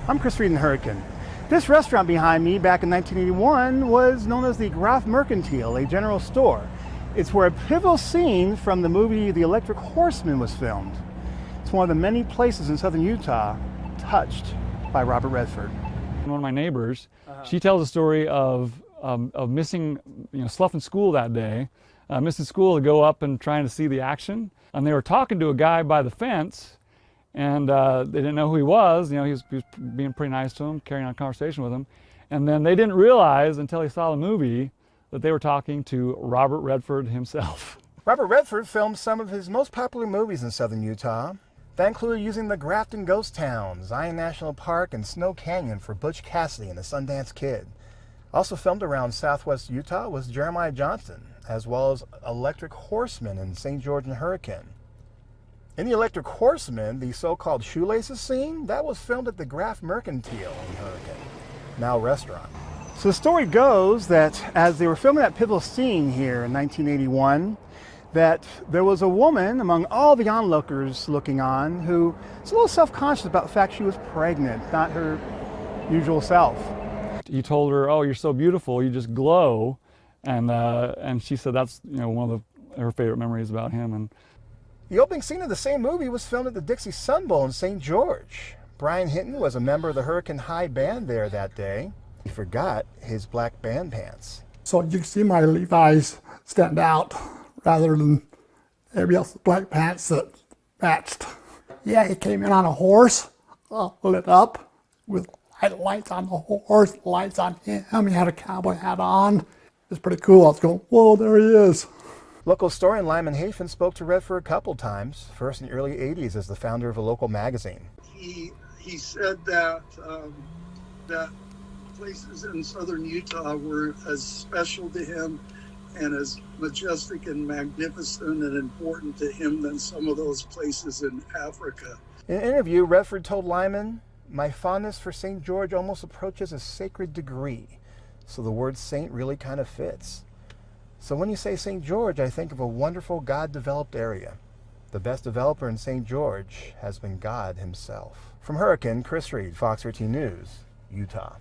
I'm Chris Reed in Hurricane. This restaurant behind me back in 1981 was known as the Graff Mercantile, a general store. It's where a pivotal scene from the movie The Electric Horseman was filmed. It's one of the many places in southern Utah touched by Robert Redford. One of my neighbors, she tells a story of missing, sloughing school that day, missing school to go up and trying to see the action. And they were talking to a guy by the fence, and they didn't know who he was. He was being pretty nice to him, carrying on a conversation with him. And then they didn't realize until he saw the movie that they were talking to Robert Redford himself. Robert Redford filmed some of his most popular movies in southern Utah. That included using the Grafton Ghost Town, Zion National Park, and Snow Canyon for Butch Cassidy and the Sundance Kid. Also filmed around southwest Utah was Jeremiah Johnston, as well as Electric Horseman in St. George and Hurricane. In the Electric Horseman, the so-called shoelaces scene, that was filmed at the Graff Mercantile in Hurricane, now a restaurant. So the story goes that as they were filming that pivotal scene here in 1981, that there was a woman among all the onlookers looking on who was a little self-conscious about the fact she was pregnant, not her usual self. He told her, "Oh, you're so beautiful, you just glow," and she said that's one of her favorite memories about him. And the opening scene of the same movie was filmed at the Dixie Sun Bowl in St. George. Brian Hinton was a member of the Hurricane High band there that day. He forgot his black band pants. So you can see my Levi's stand out rather than everybody else's black pants that matched. Yeah, he came in on a horse, lit up with lights on the horse, lights on him. He had a cowboy hat on. It was pretty cool. I was going, whoa, there he is. Local historian Lyman Hafen spoke to Redford a couple times, first in the early 80s as the founder of a local magazine. He said that that places in southern Utah were as special to him and as majestic and magnificent and important to him than some of those places in Africa. In an interview, Redford told Lyman, "My fondness for St. George almost approaches a sacred degree, so the word saint really kind of fits. So when you say St. George, I think of a wonderful God-developed area. The best developer in St. George has been God himself." From Hurricane, Chris Reed, Fox 13 News, Utah.